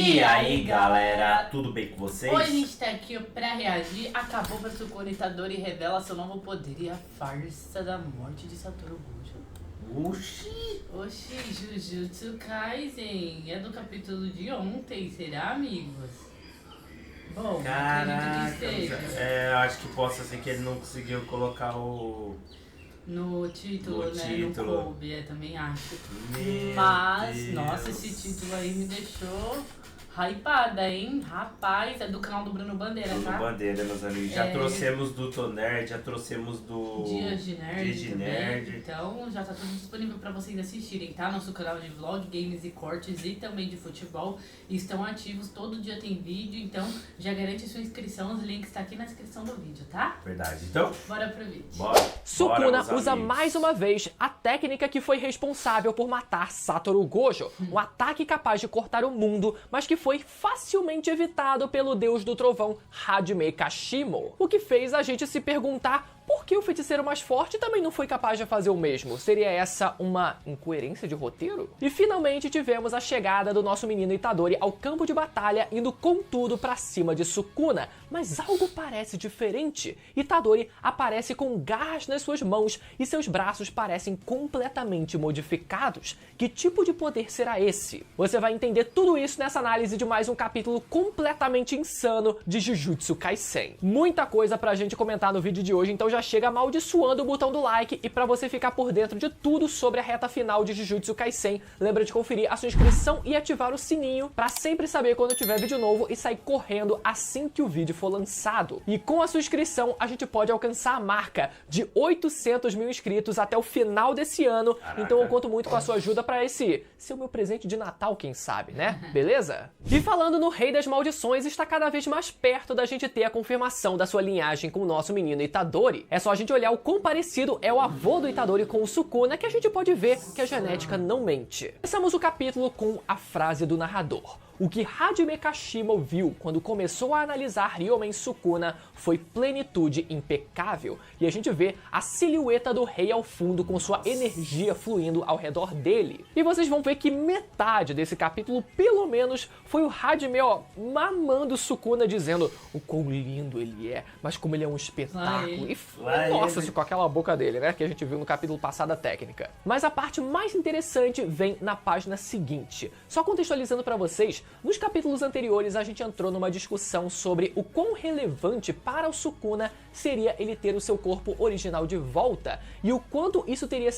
E aí, galera, tudo bem com vocês? Hoje a gente tá aqui pra reagir. Acabou pra Sukuna Itadori e revela seu novo poder e a farsa da morte de Satoru Gojo. Oxi, Jujutsu Kaisen. É do capítulo de ontem, será, amigos? Bom, Caraca, acredito que seja. eu acho que possa ser que ele não conseguiu colocar o... No título, No né? título. No coube, também acho. Meu Mas, Deus. nossa, esse título aí me deixou hypada, hein? Rapaz, é do canal do Bruno Bandeira, Bruno tá? Bandeira, meus amigos. Já trouxemos do Tonerd, já trouxemos do... Dias de Nerd, Dias de também. Nerd. Então já tá tudo disponível pra vocês assistirem, tá? Nosso canal de vlog, games e cortes e também de futebol estão ativos, todo dia tem vídeo, então já garante sua inscrição, os links tá aqui na descrição do vídeo, tá? Verdade. Então, Bora pro vídeo. bora. Sukuna meus usa amigos. mais uma vez a técnica que foi responsável por matar Satoru Gojo, um ataque capaz de cortar o mundo, mas que foi facilmente evitado pelo deus do trovão Hajime Kashimo. O que fez a gente se perguntar por que o feiticeiro mais forte também não foi capaz de fazer o mesmo. Seria essa uma incoerência de roteiro? E finalmente tivemos a chegada do nosso menino Itadori ao campo de batalha, indo com tudo pra cima de Sukuna. Mas algo parece diferente. Itadori aparece com garras nas suas mãos e seus braços parecem completamente modificados. Que tipo de poder será esse? Você vai entender tudo isso nessa análise de mais um capítulo completamente insano de Jujutsu Kaisen. Muita coisa pra gente comentar no vídeo de hoje, então já chega amaldiçoando o botão do like, e pra você ficar por dentro de tudo sobre a reta final de Jujutsu Kaisen, lembra de conferir a sua inscrição e ativar o sininho pra sempre saber quando tiver vídeo novo e sair correndo assim que o vídeo for lançado. E com a sua inscrição a gente pode alcançar a marca de 800 mil inscritos até o final desse ano. Caraca. Então eu conto muito com a sua ajuda pra esse ser o meu presente de Natal, quem sabe, né? Beleza? E falando no Rei das Maldições, está cada vez mais perto da gente ter a confirmação da sua linhagem com o nosso menino Itadori. É só a gente olhar o quão parecido é o avô do Itadori com o Sukuna que a gente pode ver que a genética não mente. Começamos o capítulo com a frase do narrador. O que Hajime Kashimo viu quando começou a analisar Ryomen Sukuna foi plenitude impecável, e a gente vê a silhueta do rei ao fundo com sua energia fluindo ao redor dele. E vocês vão ver que metade desse capítulo, pelo menos, foi o Hajime, mamando Sukuna, dizendo o quão lindo ele é, mas como ele é um espetáculo. Nossa, com aquela boca dele, né, que a gente viu no capítulo passado a técnica. Mas a parte mais interessante vem na página seguinte. Só contextualizando pra vocês, nos capítulos anteriores a gente entrou numa discussão sobre o quão relevante para o Sukuna seria ele ter o seu corpo original de volta, e o quanto isso teria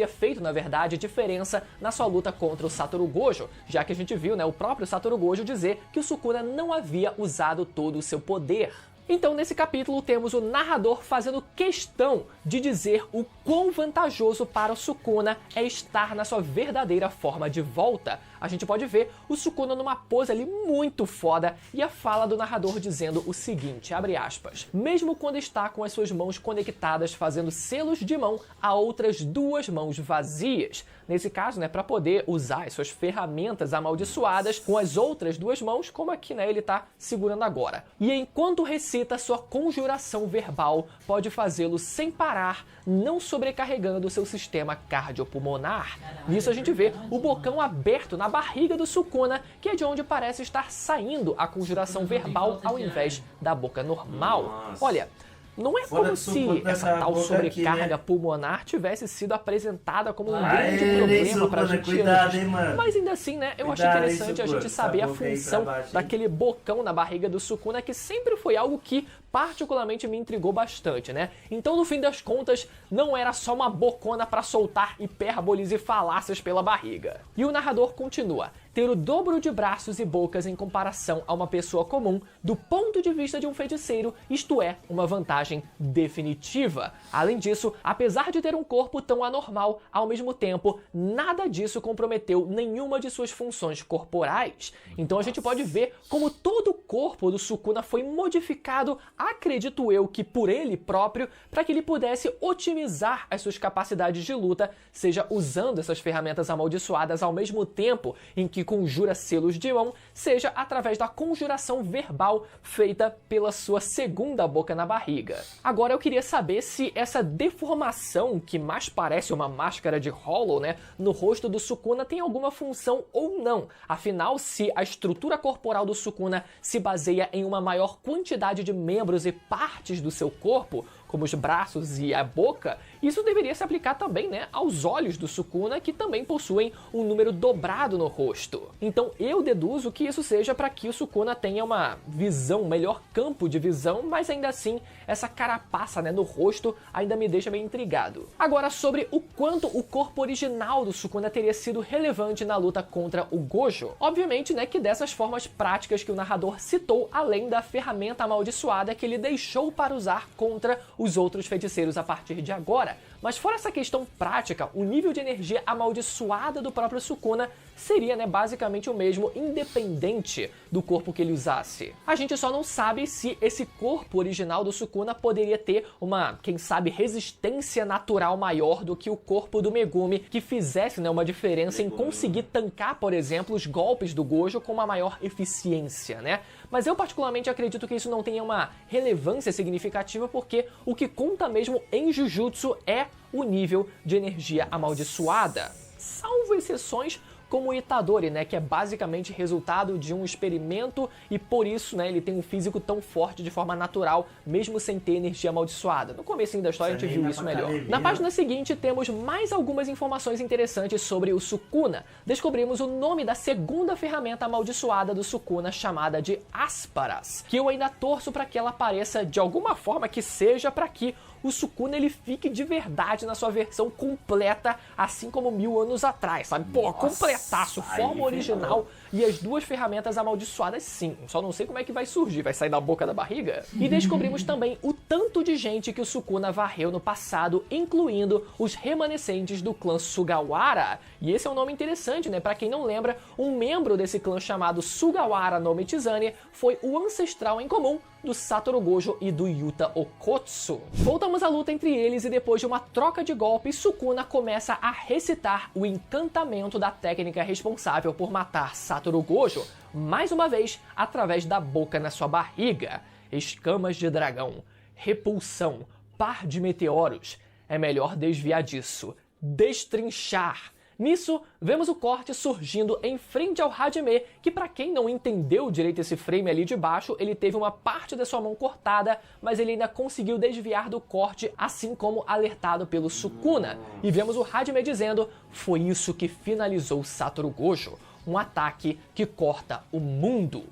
feito, na verdade, diferença na sua luta contra o Satoru Gojo, já que a gente viu, né, o próprio Satoru Gojo dizer que o Sukuna não havia usado todo o seu poder. Então nesse capítulo temos o narrador fazendo questão de dizer o quão vantajoso para o Sukuna é estar na sua verdadeira forma de volta. A gente pode ver o Sukuna numa pose ali muito foda, e a fala do narrador dizendo o seguinte, abre aspas, mesmo quando está com as suas mãos conectadas fazendo selos de mão a outras duas mãos vazias. Nesse caso, né, para poder usar as suas ferramentas amaldiçoadas com as outras duas mãos, como aqui, né, ele tá segurando agora. E enquanto recita sua conjuração verbal, pode fazê-lo sem parar, não sobrecarregando seu sistema cardiopulmonar. Nisso a gente vê o bocão aberto na barriga do Sukuna, que é de onde parece estar saindo a conjuração verbal ao invés da boca normal. Nossa. Olha, não é como se essa tal sobrecarga pulmonar tivesse sido apresentada como um grande problema pra gente antes. Mas ainda assim, né, eu acho interessante a gente saber a função daquele bocão na barriga do Sukuna, que sempre foi algo que particularmente me intrigou bastante, né? Então, no fim das contas, não era só uma bocona pra soltar hipérboles e falácias pela barriga. E o narrador continua. Ter o dobro de braços e bocas em comparação a uma pessoa comum, do ponto de vista de um feiticeiro, isto é, uma vantagem definitiva. Além disso, apesar de ter um corpo tão anormal, ao mesmo tempo, nada disso comprometeu nenhuma de suas funções corporais. Então a gente pode ver como todo o corpo do Sukuna foi modificado acredito eu que por ele próprio, para que ele pudesse otimizar as suas capacidades de luta, seja usando essas ferramentas amaldiçoadas ao mesmo tempo em que conjura selos de mão, seja através da conjuração verbal feita pela sua segunda boca na barriga. Agora eu queria saber se essa deformação, que mais parece uma máscara de Hollow, né, no rosto do Sukuna tem alguma função ou não. Afinal, se a estrutura corporal do Sukuna se baseia em uma maior quantidade de membros e partes do seu corpo, como os braços e a boca, isso deveria se aplicar também, né, aos olhos do Sukuna, que também possuem um número dobrado no rosto. Então eu deduzo que isso seja para que o Sukuna tenha uma visão, um melhor campo de visão, mas ainda assim essa carapaça, né, no rosto ainda me deixa meio intrigado. Agora, sobre o quanto o corpo original do Sukuna teria sido relevante na luta contra o Gojo. Obviamente, né, que dessas formas práticas que o narrador citou, além da ferramenta amaldiçoada que ele deixou para usar contra os outros feiticeiros a partir de agora. Mas fora essa questão prática, o nível de energia amaldiçoada do próprio Sukuna seria, né, basicamente o mesmo, independente do corpo que ele usasse. A gente só não sabe se esse corpo original do Sukuna poderia ter uma, quem sabe, resistência natural maior do que o corpo do Megumi, que fizesse, né, uma diferença em conseguir tancar, por exemplo, os golpes do Gojo com uma maior eficiência, né? Mas eu particularmente acredito que isso não tenha uma relevância significativa, porque o que conta mesmo em Jujutsu é o nível de energia amaldiçoada. Salvo exceções como o Itadori, né, que é basicamente resultado de um experimento e por isso, né, ele tem um físico tão forte de forma natural, mesmo sem ter energia amaldiçoada. No comecinho da história a gente viu isso melhor. Na página seguinte temos mais algumas informações interessantes sobre o Sukuna. Descobrimos o nome da segunda ferramenta amaldiçoada do Sukuna, chamada de Asparas, que eu ainda torço para que ela apareça de alguma forma que seja para que o Sukuna ele fique de verdade na sua versão completa, assim como 1000 anos atrás, sabe? Pô, completaço, forma original e as duas ferramentas amaldiçoadas sim. Só não sei como é que vai surgir, vai sair da boca da barriga? E descobrimos também o tanto de gente que o Sukuna varreu no passado, incluindo os remanescentes do clã Sugawara. E esse é um nome interessante, né? Pra quem não lembra, um membro desse clã chamado Sugawara no Michizane foi o ancestral em comum do Satoru Gojo e do Yuta Okkotsu. Voltamos à luta entre eles e depois de uma troca de golpes, Sukuna começa a recitar o encantamento da técnica responsável por matar Satoru Gojo, mais uma vez através da boca na sua barriga. Escamas de dragão, repulsão, par de meteoros. É melhor desviar disso. Destrinchar. Nisso, vemos o corte surgindo em frente ao Hajime, que pra quem não entendeu direito esse frame ali de baixo, ele teve uma parte da sua mão cortada, mas ele ainda conseguiu desviar do corte, assim como alertado pelo Sukuna. E vemos o Hajime dizendo: "Foi isso que finalizou Satoru Gojo, um ataque que corta o mundo."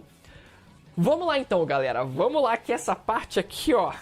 Vamos lá então, galera, vamos lá que essa parte aqui, ó,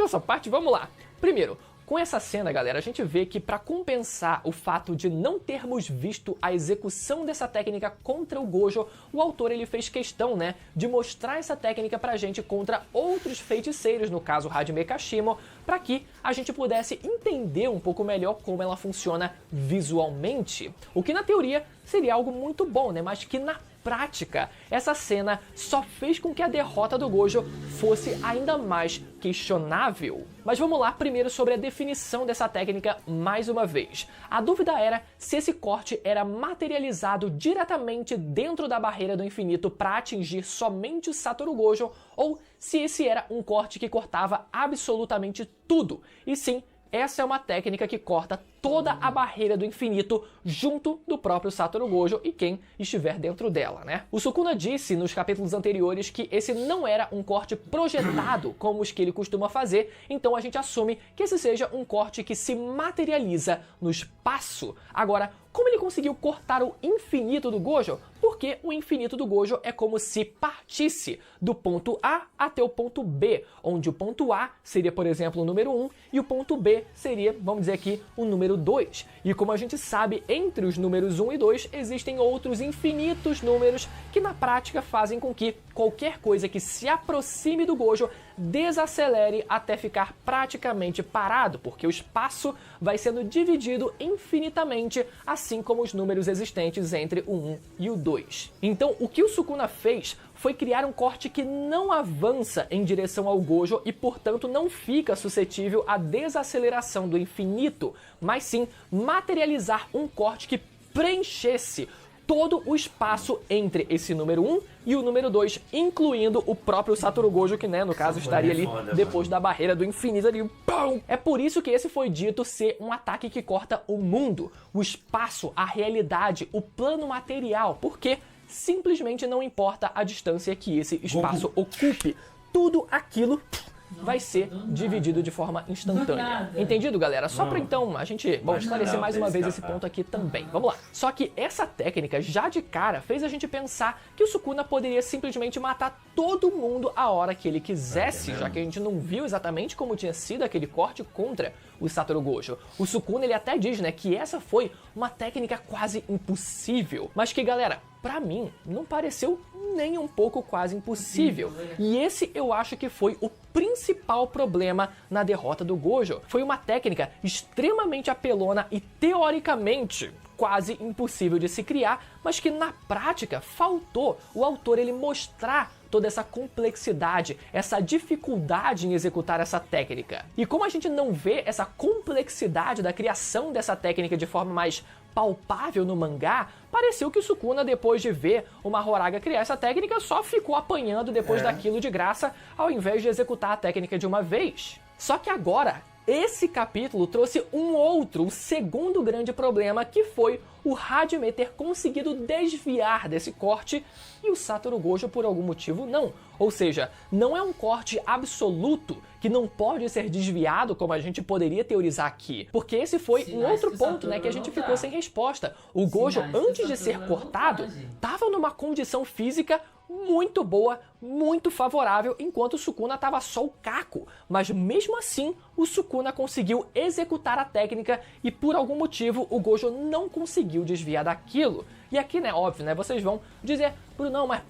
essa parte, vamos lá. Primeiro, com essa cena, galera, a gente vê que para compensar o fato de não termos visto a execução dessa técnica contra o Gojo, o autor ele fez questão, né, de mostrar essa técnica pra gente contra outros feiticeiros, no caso Hajime Kashimo, para que a gente pudesse entender um pouco melhor como ela funciona visualmente. O que na teoria seria algo muito bom, né, mas que na prática, essa cena só fez com que a derrota do Gojo fosse ainda mais questionável. Mas vamos lá primeiro sobre a definição dessa técnica mais uma vez. A dúvida era se esse corte era materializado diretamente dentro da barreira do infinito para atingir somente o Satoru Gojo, ou se esse era um corte que cortava absolutamente tudo. E sim, essa é uma técnica que corta toda a barreira do infinito junto do próprio Satoru Gojo e quem estiver dentro dela, né? O Sukuna disse nos capítulos anteriores que esse não era um corte projetado como os que ele costuma fazer, então a gente assume que esse seja um corte que se materializa no espaço. Agora, como ele conseguiu cortar o infinito do Gojo? Porque o infinito do Gojo é como se partisse do ponto A até o ponto B, onde o ponto A seria, por exemplo, o número 1 e o ponto B seria, vamos dizer aqui, o número 2. E como a gente sabe, entre os números 1 e 2 existem outros infinitos números que na prática fazem com que qualquer coisa que se aproxime do Gojo desacelere até ficar praticamente parado, porque o espaço vai sendo dividido infinitamente, assim como os números existentes entre o 1 e o 2. Então, o que o Sukuna fez foi criar um corte que não avança em direção ao Gojo e, portanto, não fica suscetível à desaceleração do infinito, mas sim materializar um corte que preenchesse todo o espaço entre esse número 1 e o número 2, incluindo o próprio Satoru Gojo, que, né, no caso, estaria ali depois da barreira do infinito ali. Pum! É por isso que esse foi dito ser um ataque que corta o mundo, o espaço, a realidade, o plano material, porque simplesmente não importa a distância que esse espaço ocupe, tudo aquilo vai ser dividido de forma instantânea. Entendido, galera? Só pra então a gente, esclarecer mais uma vez esse ponto aqui também. Vamos lá. Só que essa técnica, já de cara, fez a gente pensar que o Sukuna poderia simplesmente matar todo mundo a hora que ele quisesse, já que a gente não viu exatamente como tinha sido aquele corte contra o Satoru Gojo. O Sukuna, ele até diz, né, que essa foi uma técnica quase impossível. Mas que, galera, pra mim, não pareceu nem um pouco quase impossível. E esse eu acho que foi o principal problema na derrota do Gojo. Foi uma técnica extremamente apelona e teoricamente quase impossível de se criar, mas que na prática faltou o autor ele mostrar toda essa complexidade, essa dificuldade em executar essa técnica. E como a gente não vê essa complexidade da criação dessa técnica de forma mais palpável no mangá, pareceu que o Sukuna, depois de ver o Mahoraga criar essa técnica, só ficou apanhando depois daquilo de graça, ao invés de executar a técnica de uma vez. Só que agora, esse capítulo trouxe o segundo grande problema, que foi o Hajime ter conseguido desviar desse corte e o Satoru Gojo, por algum motivo, não. Ou seja, não é um corte absoluto que não pode ser desviado, como a gente poderia teorizar aqui. Porque esse foi um outro ponto, né, que a gente ficou sem resposta. O Gojo, antes de ser cortado, estava numa condição física muito boa, muito favorável, enquanto o Sukuna estava só o caco. Mas mesmo assim, o Sukuna conseguiu executar a técnica e por algum motivo o Gojo não conseguiu desviar daquilo. E aqui, né, óbvio, né, vocês vão dizer, Brunão, mas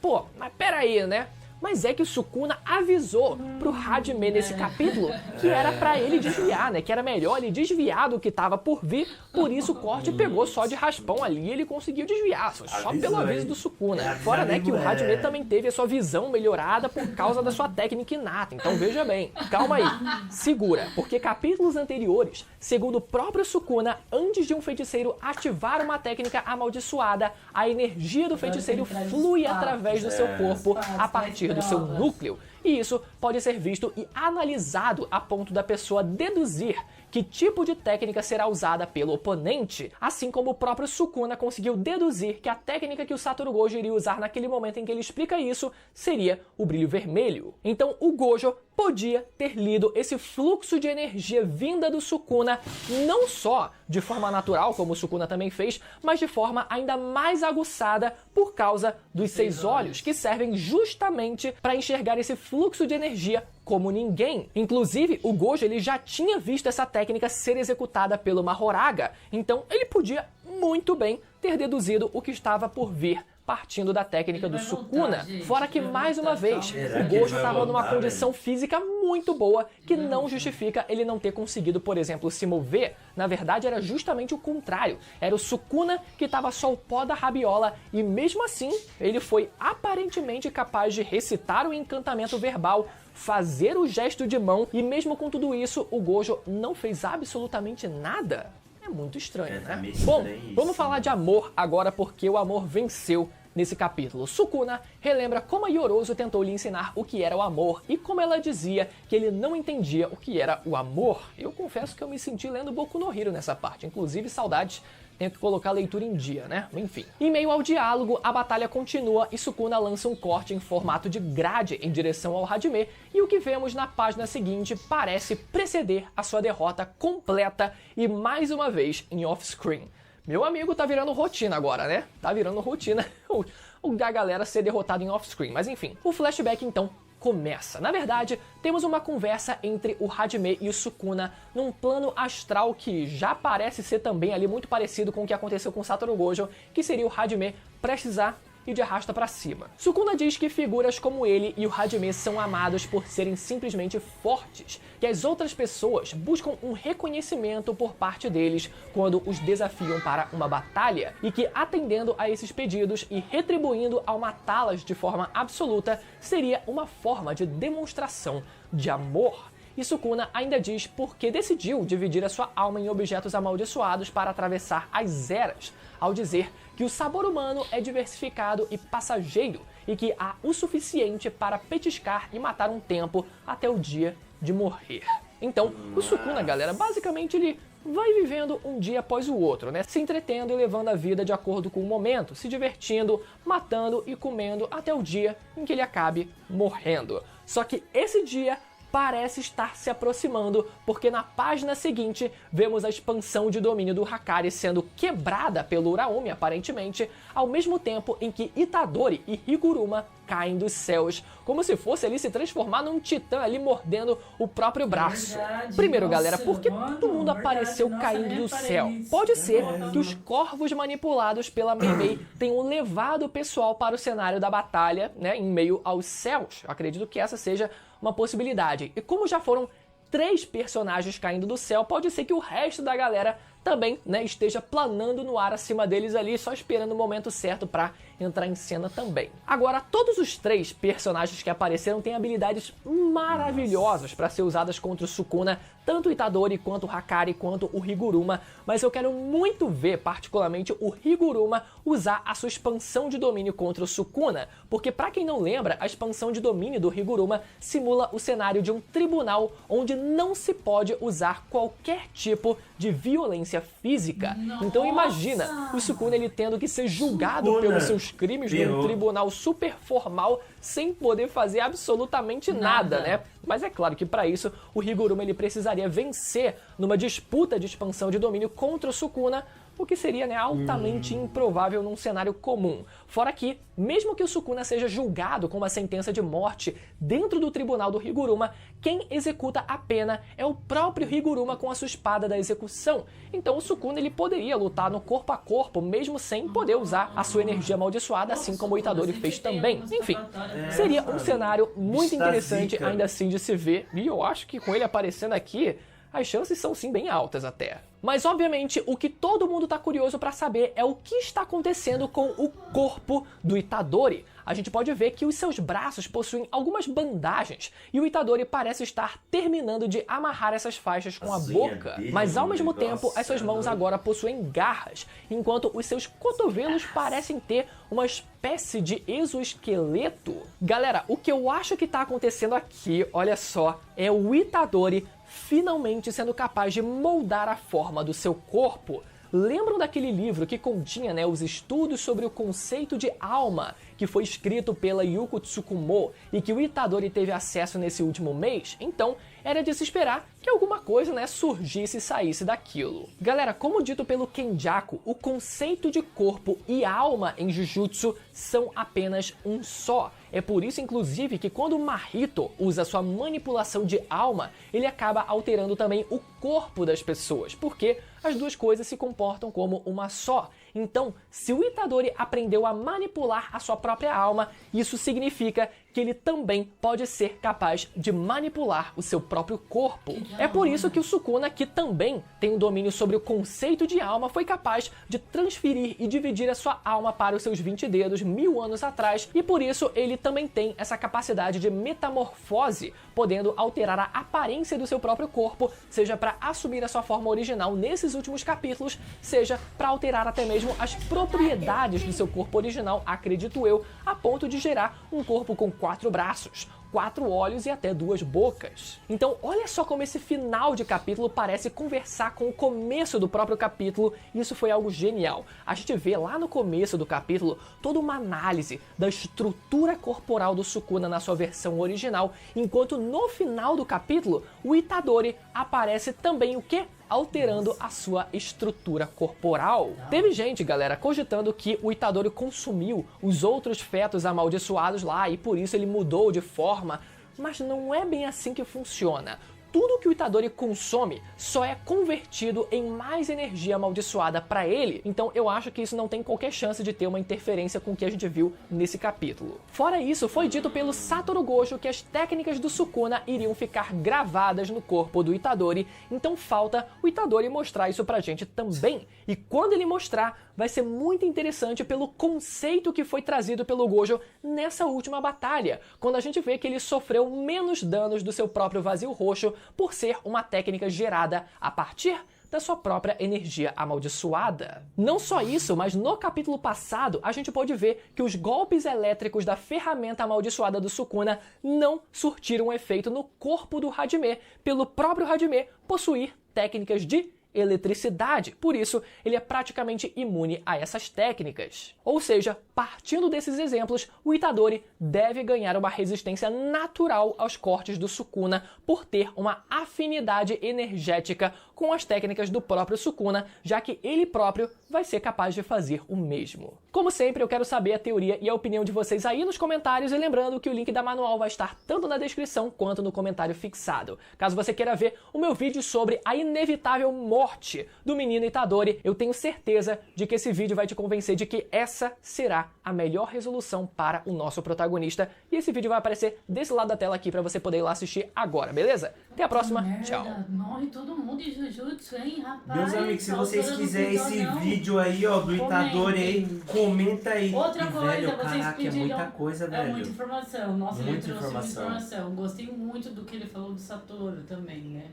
peraí, né? Mas é que o Sukuna avisou pro Hajime nesse capítulo que era pra ele desviar, né? Que era melhor ele desviar do que tava por vir, por isso o corte pegou só de raspão ali e ele conseguiu desviar, só pelo aviso do Sukuna. Fora, né, que o Hajime também teve a sua visão melhorada por causa da sua técnica inata, então veja bem, calma aí, segura, porque capítulos anteriores, segundo o próprio Sukuna, antes de um feiticeiro ativar uma técnica amaldiçoada, a energia do feiticeiro flui através do seu corpo a partir do seu núcleo, e isso pode ser visto e analisado a ponto da pessoa deduzir que tipo de técnica será usada pelo oponente, assim como o próprio Sukuna conseguiu deduzir que a técnica que o Satoru Gojo iria usar naquele momento em que ele explica isso seria o brilho vermelho. Então o Gojo podia ter lido esse fluxo de energia vinda do Sukuna não só de forma natural, como o Sukuna também fez, mas de forma ainda mais aguçada por causa dos 6 olhos, que servem justamente para enxergar esse fluxo de energia como ninguém. Inclusive, o Gojo ele já tinha visto essa técnica ser executada pelo Mahoraga, então ele podia muito bem ter deduzido o que estava por vir partindo da técnica do Sukuna. Fora que, mais uma vez, o Gojo estava numa condição física muito boa que não justifica ele não ter conseguido, por exemplo, se mover. Na verdade, era justamente o contrário. Era o Sukuna que estava só o pó da rabiola e, mesmo assim, ele foi aparentemente capaz de recitar o encantamento verbal, fazer o gesto de mão e, mesmo com tudo isso, o Gojo não fez absolutamente nada. É muito estranho, né? Bom, vamos falar de amor agora, porque o amor venceu nesse capítulo. Sukuna relembra como a Yorozu tentou lhe ensinar o que era o amor e como ela dizia que ele não entendia o que era o amor. Eu confesso que eu me senti lendo Boku no Hero nessa parte, inclusive saudades. Tenho que colocar a leitura em dia, né? Enfim. Em meio ao diálogo, a batalha continua e Sukuna lança um corte em formato de grade em direção ao Hajime, e o que vemos na página seguinte parece preceder a sua derrota completa e mais uma vez em off-screen. Meu amigo, tá virando rotina agora, né? Tá virando rotina a galera ser derrotada em off-screen. Mas enfim, o flashback então começa. Na verdade, temos uma conversa entre o Hajime e o Sukuna num plano astral que já parece ser também ali muito parecido com o que aconteceu com Satoru Gojo, que seria o Hajime prestes a e de arrasta pra cima. Sukuna diz que figuras como ele e o Hajime são amados por serem simplesmente fortes, que as outras pessoas buscam um reconhecimento por parte deles quando os desafiam para uma batalha, e que atendendo a esses pedidos e retribuindo ao matá-las de forma absoluta seria uma forma de demonstração de amor. E Sukuna ainda diz por que decidiu dividir a sua alma em objetos amaldiçoados para atravessar as eras, ao dizer que o sabor humano é diversificado e passageiro e que há o suficiente para petiscar e matar um tempo até o dia de morrer. Então, o Sukuna, galera, basicamente ele vai vivendo um dia após o outro, né? Se entretendo e levando a vida de acordo com o momento, se divertindo, matando e comendo até o dia em que ele acabe morrendo. Só que esse dia parece estar se aproximando, porque na página seguinte vemos a expansão de domínio do Hakari sendo quebrada pelo Uraomi, aparentemente, ao mesmo tempo em que Itadori e Higuruma caem dos céus, como se fosse ali se transformar num titã ali mordendo o próprio braço. Primeiro, galera, por que todo mundo apareceu caindo do céu? Pode ser que os corvos manipulados pela Mei tenham levado o pessoal para o cenário da batalha, né, em meio aos céus. Acredito que essa seja uma possibilidade. E como já foram 3 personagens caindo do céu, pode ser que o resto da galera também, né, esteja planando no ar acima deles ali, só esperando o momento certo pra entrar em cena também. Agora, todos os 3 personagens que apareceram têm habilidades maravilhosas para ser usadas contra o Sukuna, tanto o Itadori, quanto o Hakari, quanto o Higuruma, mas eu quero muito ver, particularmente, o Higuruma usar a sua expansão de domínio contra o Sukuna, porque pra quem não lembra, a expansão de domínio do Higuruma simula o cenário de um tribunal onde não se pode usar qualquer tipo de violência física. Nossa! Então imagina o Sukuna ele tendo que ser julgado pelos seus crimes num tribunal super formal sem poder fazer absolutamente nada, né? Mas é claro que para isso o Higuruma ele precisaria vencer numa disputa de expansão de domínio contra o Sukuna, o que seria, né, altamente improvável num cenário comum. Fora que, mesmo que o Sukuna seja julgado com uma sentença de morte dentro do tribunal do Higuruma, quem executa a pena é o próprio Higuruma com a sua espada da execução. Então o Sukuna ele poderia lutar no corpo a corpo, mesmo sem poder usar a sua energia amaldiçoada, assim como o Itadori fez também. Enfim, seria um cenário muito interessante ainda assim de se ver, e eu acho que com ele aparecendo aqui, as chances são sim bem altas até. Mas obviamente o que todo mundo tá curioso pra saber é o que está acontecendo com o corpo do Itadori. A gente pode ver que os seus braços possuem algumas bandagens e o Itadori parece estar terminando de amarrar essas faixas com a boca. Mas ao mesmo tempo as suas mãos agora possuem garras, enquanto os seus cotovelos parecem ter uma espécie de exoesqueleto. Galera, o que eu acho que tá acontecendo aqui, olha só, é o Itadori finalmente sendo capaz de moldar a forma do seu corpo. Lembram daquele livro que continha, né, os estudos sobre o conceito de alma, que foi escrito pela Yuko Tsukumo e que o Itadori teve acesso nesse último mês? Então, era de se esperar que alguma coisa, né, surgisse e saísse daquilo. Galera, como dito pelo Kenjaku, o conceito de corpo e alma em Jujutsu são apenas um só. É por isso, inclusive, que quando o Mahito usa sua manipulação de alma, ele acaba alterando também o corpo das pessoas, porque as duas coisas se comportam como uma só. Então, se o Itadori aprendeu a manipular a sua própria alma, isso significa que ele também pode ser capaz de manipular o seu próprio corpo. É por isso que o Sukuna, que também tem um domínio sobre o conceito de alma, foi capaz de transferir e dividir a sua alma para os seus 20 dedos 1000 anos atrás, e por isso ele também tem essa capacidade de metamorfose, podendo alterar a aparência do seu próprio corpo, seja para assumir a sua forma original nesses últimos capítulos, seja para alterar até mesmo as propriedades do seu corpo original, acredito eu, a ponto de gerar um corpo com 4 braços, 4 olhos e até 2 bocas. Então olha só como esse final de capítulo parece conversar com o começo do próprio capítulo, e isso foi algo genial. A gente vê lá no começo do capítulo toda uma análise da estrutura corporal do Sukuna na sua versão original, enquanto no final do capítulo o Itadori aparece também o quê? Alterando a sua estrutura corporal. Teve gente, galera, cogitando que o Itadori consumiu os outros fetos amaldiçoados lá e por isso ele mudou de forma, mas não é bem assim que funciona. tudo que o Itadori consome só é convertido em mais energia amaldiçoada para ele, então eu acho que isso não tem qualquer chance de ter uma interferência com o que a gente viu nesse capítulo. Fora isso, foi dito pelo Satoru Gojo que as técnicas do Sukuna iriam ficar gravadas no corpo do Itadori, então falta o Itadori mostrar isso pra gente também. E quando ele mostrar, vai ser muito interessante pelo conceito que foi trazido pelo Gojo nessa última batalha, quando a gente vê que ele sofreu menos danos do seu próprio vazio roxo por ser uma técnica gerada a partir da sua própria energia amaldiçoada. Não só isso, mas no capítulo passado a gente pode ver que os golpes elétricos da ferramenta amaldiçoada do Sukuna não surtiram efeito no corpo do Hajime, pelo próprio Hajime possuir técnicas de eletricidade, por isso ele é praticamente imune a essas técnicas. Ou seja, partindo desses exemplos, o Itadori deve ganhar uma resistência natural aos cortes do Sukuna por ter uma afinidade energética com as técnicas do próprio Sukuna, já que ele próprio vai ser capaz de fazer o mesmo. Como sempre, eu quero saber a teoria e a opinião de vocês aí nos comentários, e lembrando que o link da manual vai estar tanto na descrição quanto no comentário fixado. Caso você queira ver o meu vídeo sobre a inevitável morte do menino Itadori, eu tenho certeza de que esse vídeo vai te convencer de que essa será a melhor resolução para o nosso protagonista, e esse vídeo vai aparecer desse lado da tela aqui para você poder ir lá assistir agora, beleza? Até a próxima, tchau! Morre todo mundo em Jujutsu, hein, rapaz? Meus amigos, se vocês Autora quiserem não esse cuidou, não. vídeo aí, ó, do Itadori aí, Comentem. comenta aí. Outra E, coisa, velho, vocês caraca, pediram... é muita coisa, É velho. muita informação. Nossa, ele Muita trouxe muita informação. informação. Gostei muito do que ele falou do Satoru também, né?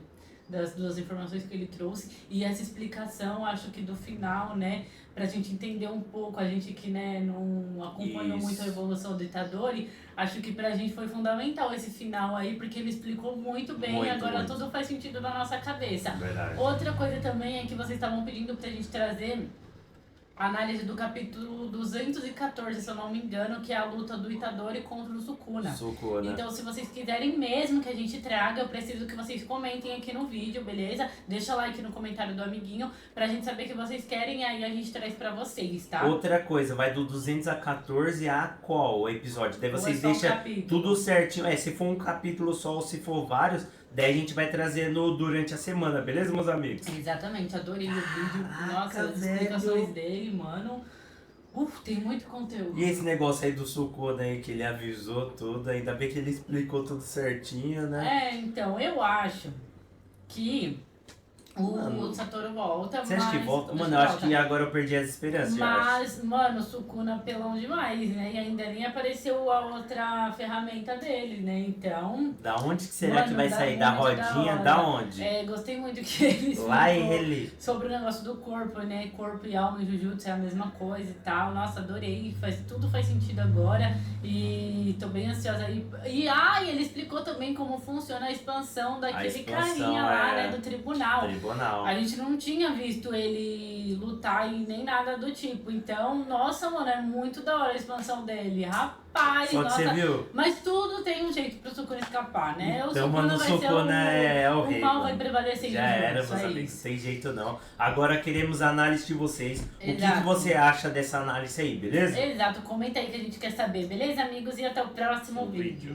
Das duas informações que ele trouxe. E essa explicação, acho que do final, né? Pra gente entender um pouco, a gente que, né, não acompanhou Isso. muito a evolução do Itadori, acho que pra gente foi fundamental esse final aí, porque ele explicou muito bem Muito, e agora muito. tudo faz sentido na nossa cabeça. Verdade. Outra coisa também é que vocês estavam pedindo pra gente trazer a análise do capítulo 214, se eu não me engano, que é a luta do Itadori contra o Sukuna. Sukuna. Então, se vocês quiserem mesmo que a gente traga, eu preciso que vocês comentem aqui no vídeo, beleza? Deixa like no comentário do amiguinho pra gente saber que vocês querem e aí a gente traz pra vocês, tá? Outra coisa, vai do 214 a qual o episódio? Daí Ou vocês é só um deixam capítulo? tudo certinho. Se for um capítulo só ou se for vários, daí a gente vai trazendo durante a semana, beleza, meus amigos? Exatamente, adorei o vídeo. Caraca, Nossa, as velho. explicações dele, mano. Tem muito conteúdo. E esse negócio aí do Sukuna aí que ele avisou tudo, ainda bem que ele explicou tudo certinho, né? Então, eu acho que Mano, o Satoru volta, Você mas... acha que volta? acho Mano, eu acho volta. que agora eu perdi as esperanças, já acho. Mas, mano, o Sukuna apelão demais, né? E ainda nem apareceu a outra ferramenta dele, né? Então... Da onde que será Mano, que vai dá sair? Da muito da rodinha? hora. Da onde? Gostei muito que ele Lá explicou ele. sobre o negócio do corpo, né? Corpo e alma em Jujutsu é a mesma coisa e tal. Nossa, adorei. Tudo faz sentido agora. E tô bem ansiosa aí. E ele explicou também como funciona a expansão daquele expansão, carinha lá, é. né? Do tribunal. Tribunal. A gente não tinha visto ele lutar e nem nada do tipo. Então, nossa, mano, é muito da hora a expansão dele. Rapaz, Só que nossa. você viu? Mas tudo tem um jeito pro Sukuna escapar, né? Então, mano, o vai ser Sukuna é horrível. O mal vai prevalecer. Já era, isso meus aí. amigos, sem jeito não. Agora queremos a análise de vocês. O que Exato. você acha dessa análise aí, beleza? Exato, comenta aí que a gente quer saber, beleza, amigos? E até o próximo vídeo.